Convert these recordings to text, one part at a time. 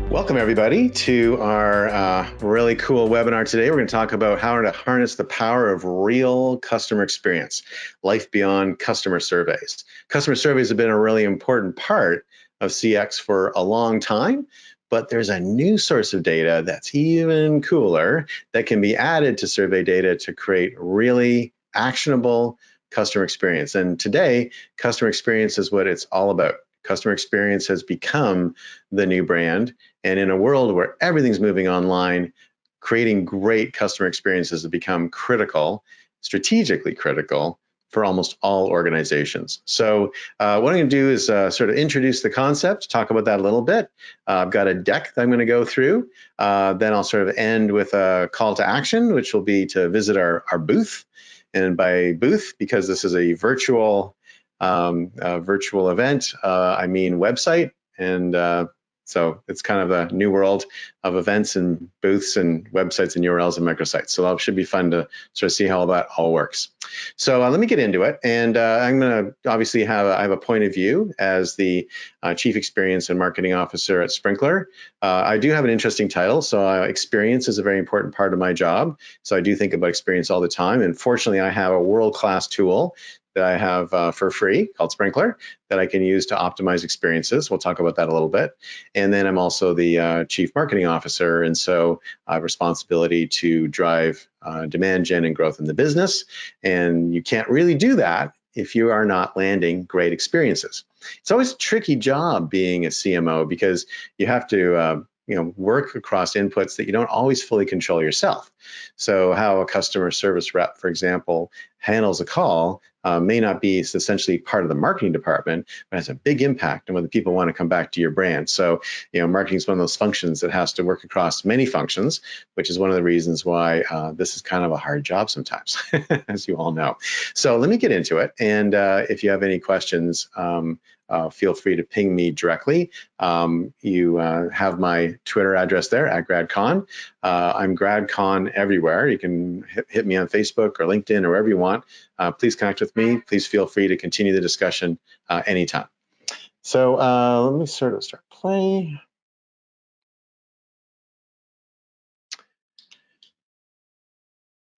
Welcome everybody to our really cool webinar today. We're going to talk about how to harness the power of real customer experience, life beyond customer surveys. Customer surveys have been a really important part of CX for a long time, but there's a new source of data that's even cooler that can be added to survey data to create really actionable customer experience. And today, customer experience is what it's all about. Customer experience has become the new brand. And in a world where everything's moving online, creating great customer experiences has become critical, strategically critical for almost all organizations. So what I'm going to do is sort of introduce the concept, talk about that a little bit. I've got a deck that I'm going to go through. Then I'll sort of end with a call to action, which will be to visit our booth. And by booth, because this is a virtual event, I mean website. And so it's kind of a new world of events and booths and websites and URLs and microsites. So that should be fun to sort of see how that all works. So let me get into it. And I'm going to obviously I have a point of view as the Chief Experience and Marketing Officer at Sprinklr. I do have an interesting title. So experience is a very important part of my job. So I do think about experience all the time. And fortunately, I have a world-class tool that I have for free called Sprinklr that I can use to optimize experiences. We'll talk about that a little bit. And then I'm also the Chief Marketing Officer. And so I have responsibility to drive demand gen and growth in the business. And you can't really do that if you are not landing great experiences. It's always a tricky job being a CMO because you have to work across inputs that you don't always fully control yourself. So how a customer service rep, for example, handles a call may not be essentially part of the marketing department, but has a big impact on whether people want to come back to your brand. So, marketing is one of those functions that has to work across many functions, which is one of the reasons why this is kind of a hard job sometimes, as you all know. So let me get into it. And if you have any questions, feel free to ping me directly. You have my Twitter address there at GradCon. I'm GradCon everywhere. You can hit me on Facebook or LinkedIn or wherever you want. Please connect with me. Please feel free to continue the discussion anytime. So let me sort of start playing.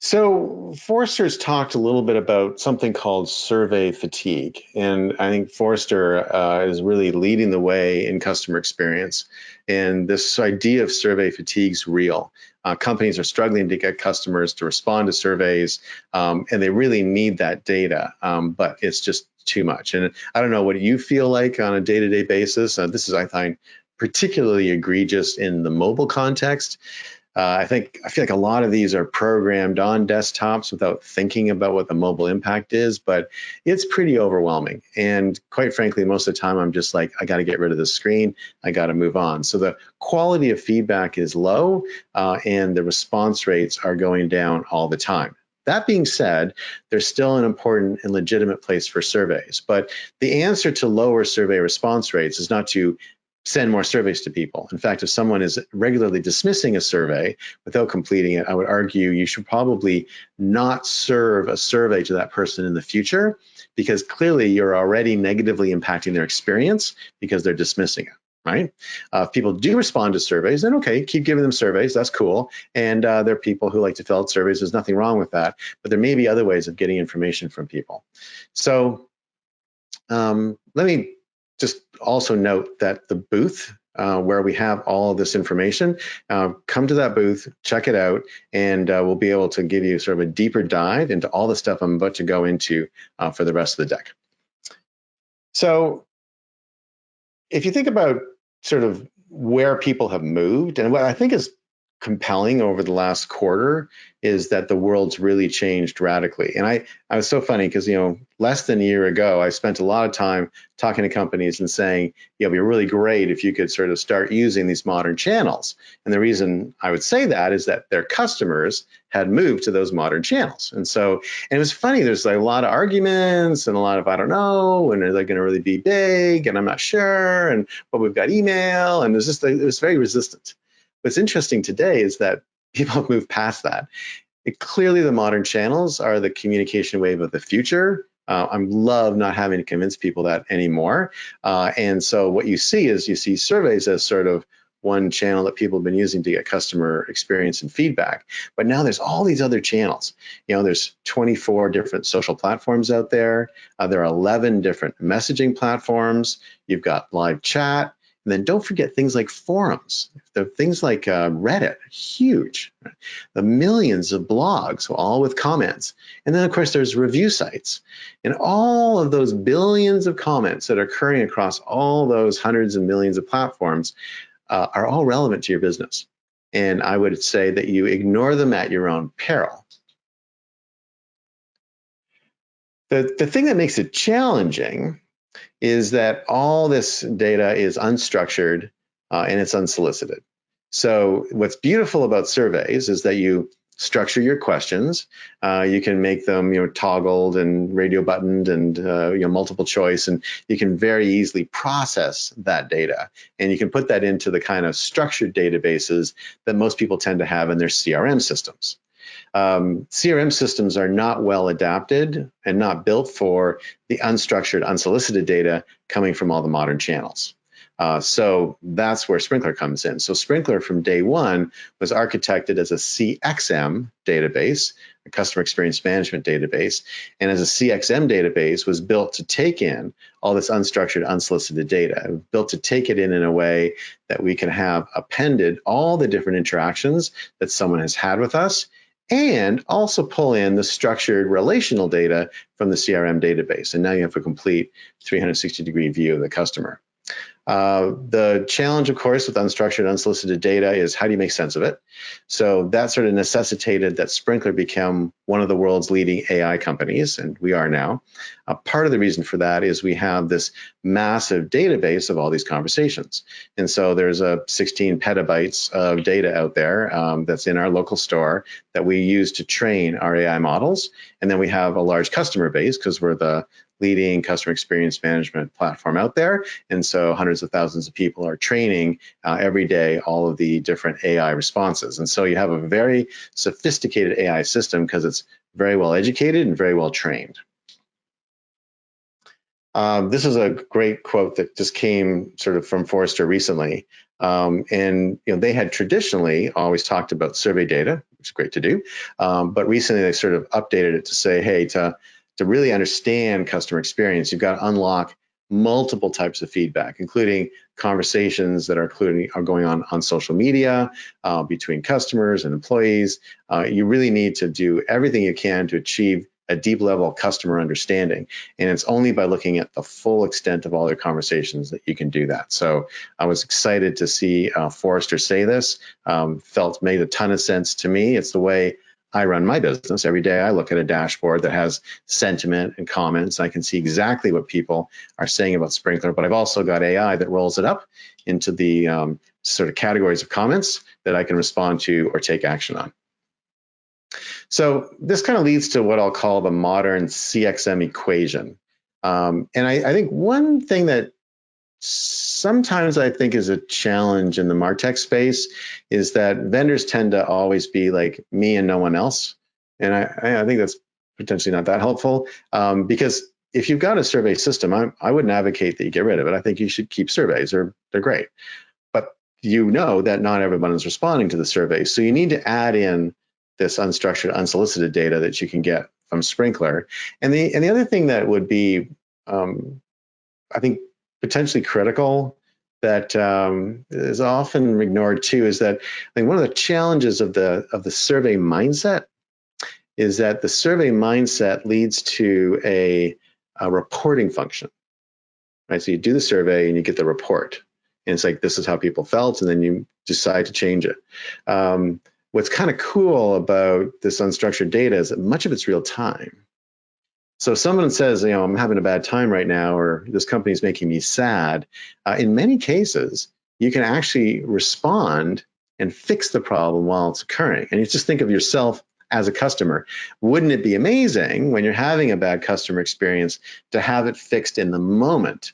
So Forrester's talked a little bit about something called survey fatigue, and I think Forrester is really leading the way in customer experience. And this idea of survey fatigue is real. Companies are struggling to get customers to respond to surveys, and they really need that data, but it's just too much. And I don't know what you feel like on a day-to-day basis. This is, I find, particularly egregious in the mobile context. I feel like a lot of these are programmed on desktops without thinking about what the mobile impact is, but it's pretty overwhelming. And quite frankly, most of the time, I'm just like, I got to get rid of the screen. I got to move on. So the quality of feedback is low, and the response rates are going down all the time. That being said, there's still an important and legitimate place for surveys. But the answer to lower survey response rates is not to send more surveys to people. In fact, if someone is regularly dismissing a survey without completing it, I would argue you should probably not serve a survey to that person in the future, because clearly you're already negatively impacting their experience because they're dismissing it, right? If people do respond to surveys, then okay, keep giving them surveys, that's cool. And there are people who like to fill out surveys, there's nothing wrong with that, but there may be other ways of getting information from people. So let me just also note that the booth where we have all of this information, come to that booth, check it out, and we'll be able to give you sort of a deeper dive into all the stuff I'm about to go into for the rest of the deck. So if you think about sort of where people have moved, and what I think is compelling over the last quarter is that the world's really changed radically. And I was so funny because, less than a year ago, I spent a lot of time talking to companies and saying, it'd be really great if you could sort of start using these modern channels. And the reason I would say that is that their customers had moved to those modern channels. And it was funny, there's like a lot of arguments and a lot of, I don't know, and are they going to really be big? And I'm not sure. But we've got email, and it was very resistant. What's interesting today is that people have moved past that. Clearly, the modern channels are the communication wave of the future. I love not having to convince people that anymore. And so what you see is surveys as sort of one channel that people have been using to get customer experience and feedback. But now there's all these other channels. There's 24 different social platforms out there. There are 11 different messaging platforms. You've got live chat. And then don't forget things like forums. The things like Reddit, huge. The millions of blogs, all with comments. And then, of course, there's review sites. And all of those billions of comments that are occurring across all those hundreds of millions of platforms are all relevant to your business. And I would say that you ignore them at your own peril. The thing that makes it challenging is that all this data is unstructured and it's unsolicited. So what's beautiful about surveys is that you structure your questions. You can make them, toggled and radio buttoned and multiple choice, and you can very easily process that data. And you can put that into the kind of structured databases that most people tend to have in their CRM systems. CRM systems are not well adapted and not built for the unstructured, unsolicited data coming from all the modern channels. So that's where Sprinklr comes in. So Sprinklr from day one was architected as a CXM database, a customer experience management database, and as a CXM database was built to take in all this unstructured, unsolicited data, built to take it in a way that we can have appended all the different interactions that someone has had with us, and also pull in the structured relational data from the CRM database. And now you have a complete 360-degree view of the customer. The challenge, of course, with unstructured, unsolicited data is how do you make sense of it? So that sort of necessitated that Sprinklr become one of the world's leading AI companies, and we are now. Part of the reason for that is we have this massive database of all these conversations. And so there's 16 petabytes of data out there that's in our local store that we use to train our AI models. And then we have a large customer base because we're the leading customer experience management platform out there. And so hundreds of thousands of people are training every day all of the different AI responses. And so you have a very sophisticated AI system because it's very well educated and very well trained. This is a great quote that just came sort of from Forrester recently. And they had traditionally always talked about survey data, which is great to do. But recently they sort of updated it to say, hey, to really understand customer experience, you've got to unlock multiple types of feedback, including conversations that are going on social media between customers and employees. You really need to do everything you can to achieve a deep level of customer understanding. And it's only by looking at the full extent of all their conversations that you can do that. So I was excited to see Forrester say this, made a ton of sense to me. It's the way I run my business. Every day I look at a dashboard that has sentiment and comments. I can see exactly what people are saying about Sprinklr, but I've also got AI that rolls it up into the sort of categories of comments that I can respond to or take action on. So this kind of leads to what I'll call the modern CXM equation. And I think one thing that sometimes I think is a challenge in the MarTech space is that vendors tend to always be like me and no one else. And I think that's potentially not that helpful because if you've got a survey system, I wouldn't advocate that you get rid of it. I think you should keep surveys. They're great. But you know that not everyone is responding to the survey. So you need to add in this unstructured, unsolicited data that you can get from Sprinklr. And the other thing that would be, I think, potentially critical that is often ignored too is that I think one of the challenges of the survey mindset is that the survey mindset leads to a reporting function, right? So you do the survey and you get the report, and it's like this is how people felt, and then you decide to change it. What's kind of cool about this unstructured data is that much of it's real time. So if someone says, I'm having a bad time right now, or this company is making me sad, in many cases, you can actually respond and fix the problem while it's occurring. And you just think of yourself as a customer. Wouldn't it be amazing when you're having a bad customer experience to have it fixed in the moment,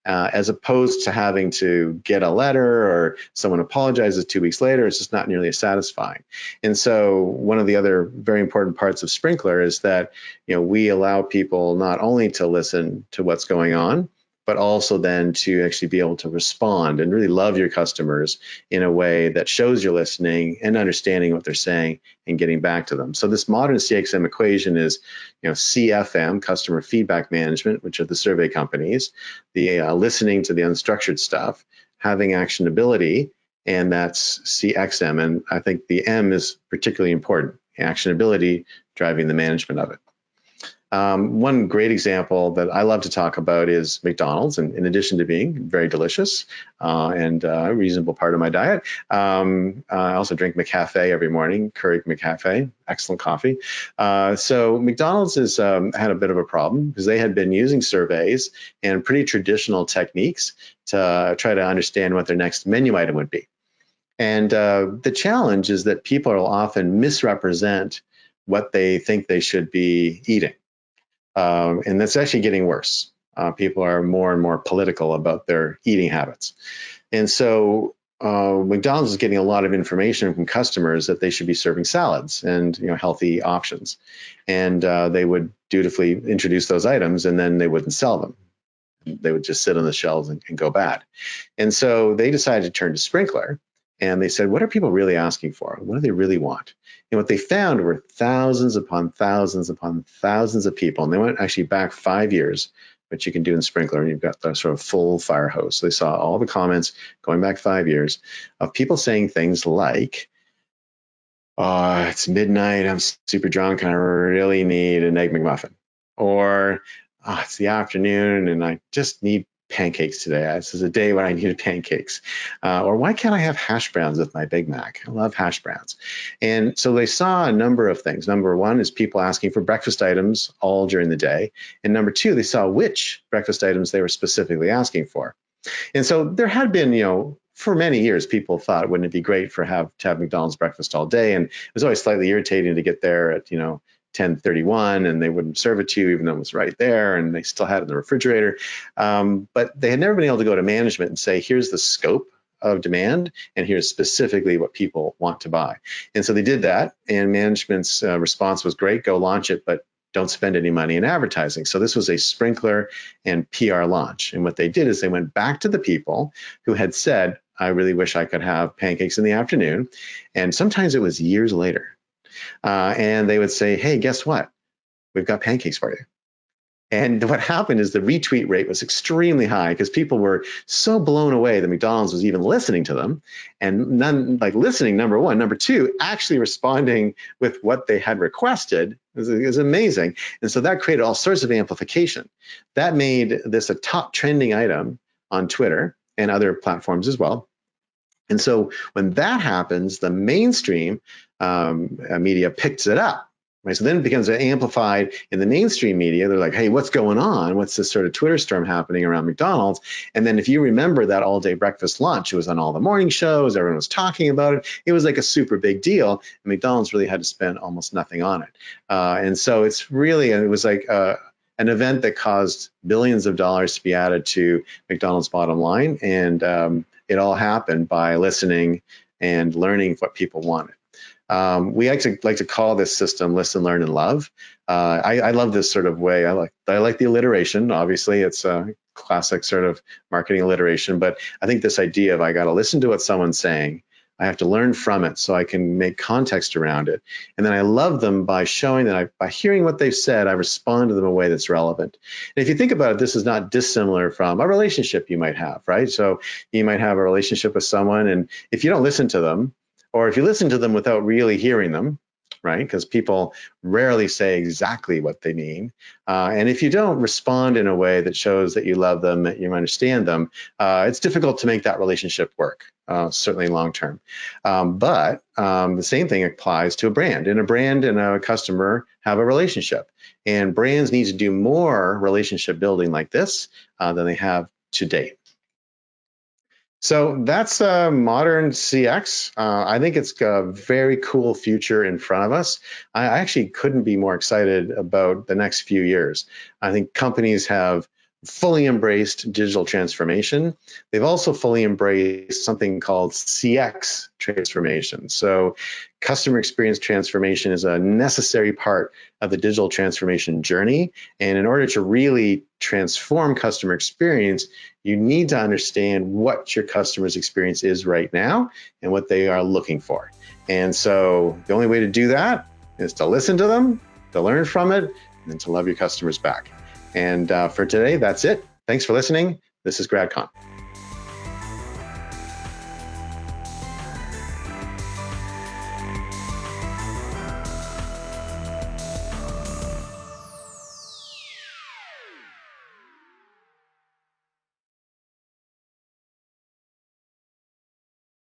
as opposed to having to get a letter or someone apologizes 2 weeks later? It's just not nearly as satisfying. And so one of the other very important parts of Sprinklr is that we allow people not only to listen to what's going on, but also then to actually be able to respond and really love your customers in a way that shows you're listening and understanding what they're saying and getting back to them. So this modern CXM equation is, CFM, customer feedback management, which are the survey companies, the listening to the unstructured stuff, having actionability, and that's CXM. And I think the M is particularly important, actionability, driving the management of it. One great example that I love to talk about is McDonald's, and in addition to being very delicious and a reasonable part of my diet, I also drink McCafe every morning, Keurig McCafe, excellent coffee. So McDonald's has had a bit of a problem because they had been using surveys and pretty traditional techniques to try to understand what their next menu item would be. And the challenge is that people will often misrepresent what they think they should be eating. And that's actually getting worse. People are more and more political about their eating habits. And so McDonald's is getting a lot of information from customers that they should be serving salads and healthy options. And they would dutifully introduce those items, and then they wouldn't sell them. They would just sit on the shelves and go bad. And so they decided to turn to Sprinkler. And they said, what are people really asking for? What do they really want? And what they found were thousands upon thousands upon thousands of people. And they went actually back 5 years, which you can do in Sprinkler, and you've got the sort of full fire hose. So they saw all the comments going back 5 years of people saying things like, oh, it's midnight, I'm super drunk, and I really need an Egg McMuffin. Or, oh, it's the afternoon, and I just need pancakes today. This is a day when I needed pancakes. Or why can't I have hash browns with my Big Mac? I love hash browns. And so they saw a number of things. Number one is people asking for breakfast items all during the day. And number two, they saw which breakfast items they were specifically asking for. And so there had been, for many years, people thought, wouldn't it be great to have McDonald's breakfast all day? And it was always slightly irritating to get there at, 10:31, and they wouldn't serve it to you even though it was right there, and they still had it in the refrigerator. But they had never been able to go to management and say, here's the scope of demand, and here's specifically what people want to buy. And so they did that, and management's response was great, go launch it, but don't spend any money in advertising. So this was a Sprinkler and PR launch. And what they did is they went back to the people who had said, I really wish I could have pancakes in the afternoon. And sometimes it was years later. And they would say, hey, guess what? We've got pancakes for you. And what happened is the retweet rate was extremely high because people were so blown away that McDonald's was even listening to them, and listening, number one. Number two, actually responding with what they had requested is amazing. And so that created all sorts of amplification. That made this a top trending item on Twitter and other platforms as well. And so when that happens, the mainstream media picks it up. Right, so then it becomes amplified in the mainstream media. They're like, hey, what's going on? What's this sort of Twitter storm happening around McDonald's? And then if you remember that all-day breakfast lunch, it was on all the morning shows. Everyone was talking about it. It was like a super big deal. And McDonald's really had to spend almost nothing on it. And so it was like an event that caused billions of dollars to be added to McDonald's bottom line. And it all happened by listening and learning what people wanted. We like to call this system listen, learn, and love. I love this sort of way. I like the alliteration. Obviously, it's a classic sort of marketing alliteration. But I think this idea of I got to listen to what someone's saying. I have to learn from it so I can make context around it. And then I love them by showing that by hearing what they've said, I respond to them in a way that's relevant. And if you think about it, this is not dissimilar from a relationship you might have, right? So you might have a relationship with someone, and if you don't listen to them, or if you listen to them without really hearing them, right? Because people rarely say exactly what they mean. And if you don't respond in a way that shows that you love them, that you understand them, it's difficult to make that relationship work, certainly long term. But the same thing applies to a brand. And a brand and a customer have a relationship. And brands need to do more relationship building like this than they have to date. So that's modern CX. I think it's a very cool future in front of us. I actually couldn't be more excited about the next few years. I think companies have fully embraced digital transformation. They've also fully embraced something called CX transformation. So customer experience transformation is a necessary part of the digital transformation journey. And in order to really transform customer experience, you need to understand what your customer's experience is right now and what they are looking for. And so the only way to do that is to listen to them, to learn from it, and to love your customers back. And for today, that's it. Thanks for listening. This is GradCon.